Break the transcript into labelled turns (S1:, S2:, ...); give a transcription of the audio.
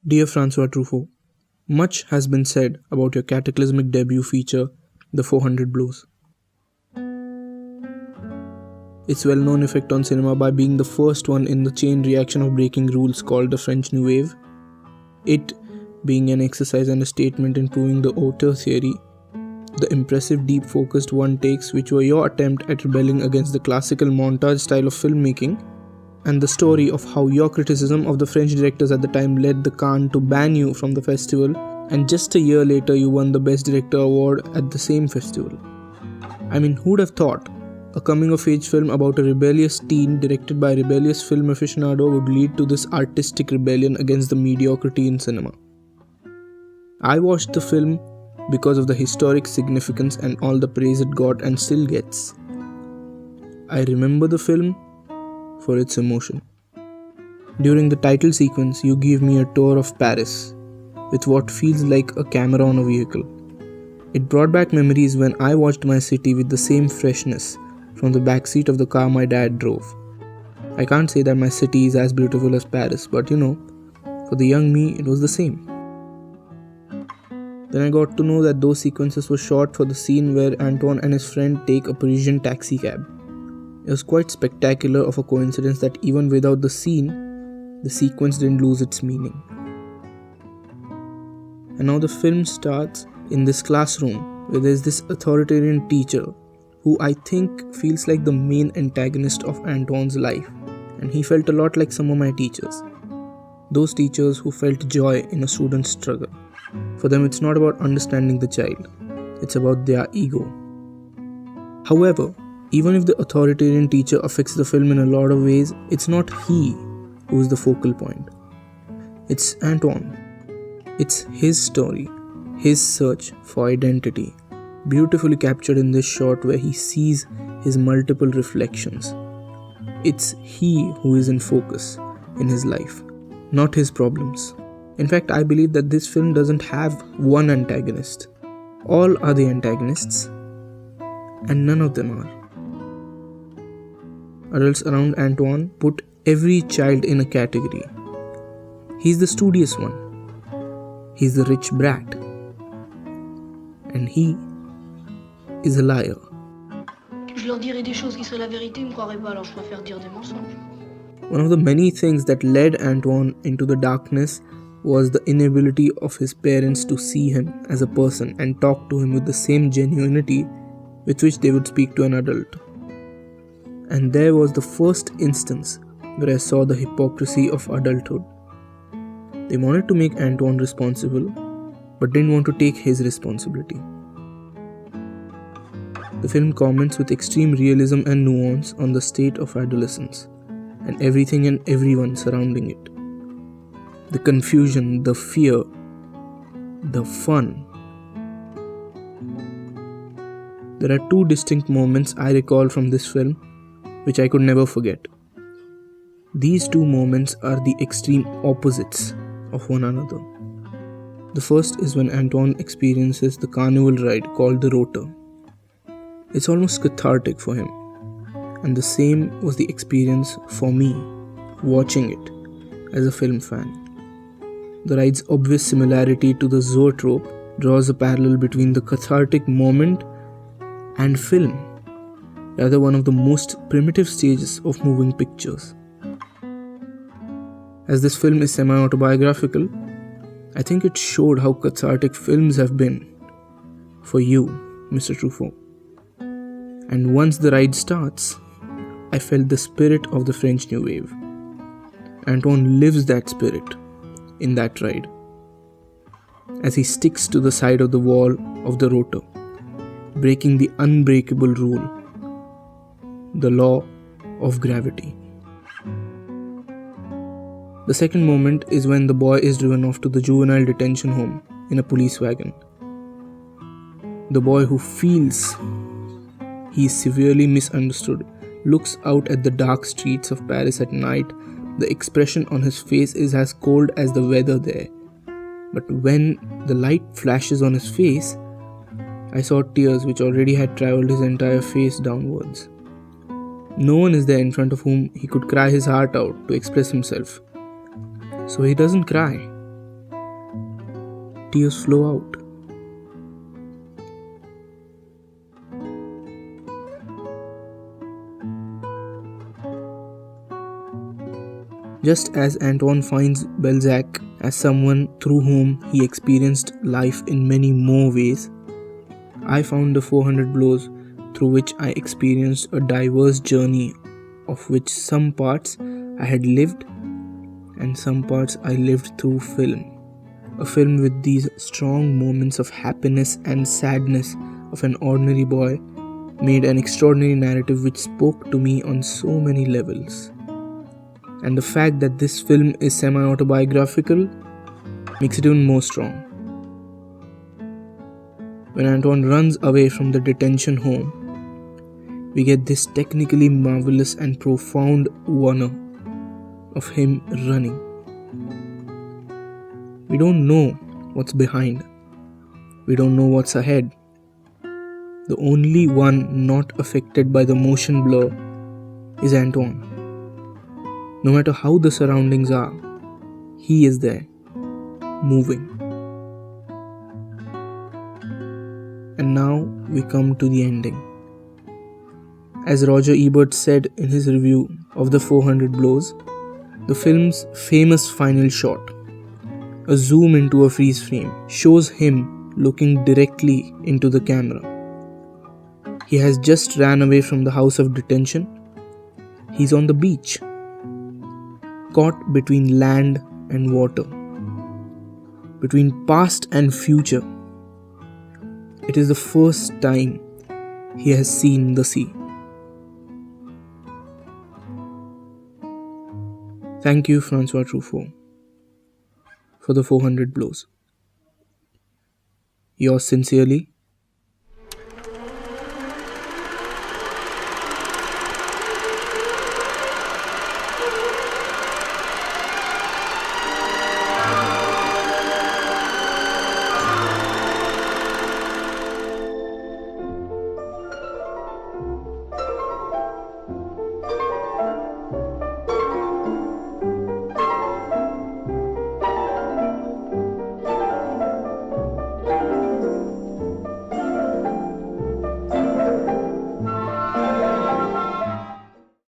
S1: Dear Francois Truffaut, much has been said about your cataclysmic debut feature, The 400 Blows. Its well-known effect on cinema by being the first one in the chain reaction of breaking rules called the French New Wave, it being an exercise and a statement in proving the auteur theory, the impressive deep focused one takes which were your attempt at rebelling against the classical montage style of filmmaking, and the story of how your criticism of the French directors at the time led the Cannes to ban you from the festival, and just a year later you won the Best Director award at the same festival. I mean, who'd have thought a coming-of-age film about a rebellious teen directed by a rebellious film aficionado would lead to this artistic rebellion against the mediocrity in cinema? I watched the film because of the historic significance and all the praise it got and still gets. I remember the film for its emotion. During the title sequence, you give me a tour of Paris with what feels like a camera on a vehicle. It brought back memories when I watched my city with the same freshness from the backseat of the car my dad drove. I can't say that my city is as beautiful as Paris, but for the young me, it was the same. Then I got to know that those sequences were shot for the scene where Antoine and his friend take a Parisian taxi cab. It was quite spectacular of a coincidence that even without the scene, the sequence didn't lose its meaning. And now the film starts in this classroom where there's this authoritarian teacher who I think feels like the main antagonist of Antoine's life, and he felt a lot like some of my teachers. Those teachers who felt joy in a student's struggle. For them, it's not about understanding the child, it's about their ego. However, even if the authoritarian teacher affects the film in a lot of ways, it's not he who is the focal point. It's Antoine. It's his story, his search for identity, beautifully captured in this shot where he sees his multiple reflections. It's he who is in focus in his life, not his problems. In fact, I believe that this film doesn't have one antagonist. All are the antagonists, and none of them are. Adults around Antoine put every child in a category. He's the studious one. He's the rich brat. And he is a liar.
S2: Je leur dirai des choses qui seraient la vérité, ils me croiraient pas, alors je préfère dire des mensonges.
S1: One of the many things that led Antoine into the darkness was the inability of his parents to see him as a person and talk to him with the same genuinity with which they would speak to an adult. And there was the first instance where I saw the hypocrisy of adulthood. They wanted to make Antoine responsible, but didn't want to take his responsibility. The film comments with extreme realism and nuance on the state of adolescence and everything and everyone surrounding it. The confusion, the fear, the fun. There are two distinct moments I recall from this film which I could never forget. These two moments are the extreme opposites of one another. The first is when Antoine experiences the carnival ride called the Rotor. It's almost cathartic for him, and the same was the experience for me watching it as a film fan. The ride's obvious similarity to the zoetrope draws a parallel between the cathartic moment and film, rather one of the most primitive stages of moving pictures. As this film is semi-autobiographical, I think it showed how cathartic films have been for you, Mr. Truffaut. And once the ride starts, I felt the spirit of the French New Wave. Antoine lives that spirit in that ride, as he sticks to the side of the wall of the rotor, breaking the unbreakable rule, the law of gravity. The second moment is when the boy is driven off to the juvenile detention home in a police wagon. The boy who feels he is severely misunderstood looks out at the dark streets of Paris at night. The expression on his face is as cold as the weather there. But when the light flashes on his face, I saw tears which already had travelled his entire face downwards. No one is there in front of whom he could cry his heart out to express himself. So he doesn't cry. tears flow out. Just as Antoine finds Balzac as someone through whom he experienced life in many more ways, I found the 400 Blows through which I experienced a diverse journey, of which some parts I had lived and some parts I lived through film. A film with these strong moments of happiness and sadness of an ordinary boy made an extraordinary narrative which spoke to me on so many levels. And the fact that this film is semi-autobiographical makes it even more strong. When Antoine runs away from the detention home, we get this technically marvelous and profound wonder of him running. We don't know what's behind. We don't know what's ahead. The only one not affected by the motion blur is Antoine. No matter how the surroundings are, he is there, moving. And now we come to the ending. As Roger Ebert said in his review of the 400 Blows, the film's famous final shot, a zoom into a freeze frame, shows him looking directly into the camera. He has just ran away from the house of detention. He's on the beach, caught between land and water, between past and future. It is the first time he has seen the sea. Thank you, Francois Truffaut, for the 400 Blows. Yours sincerely,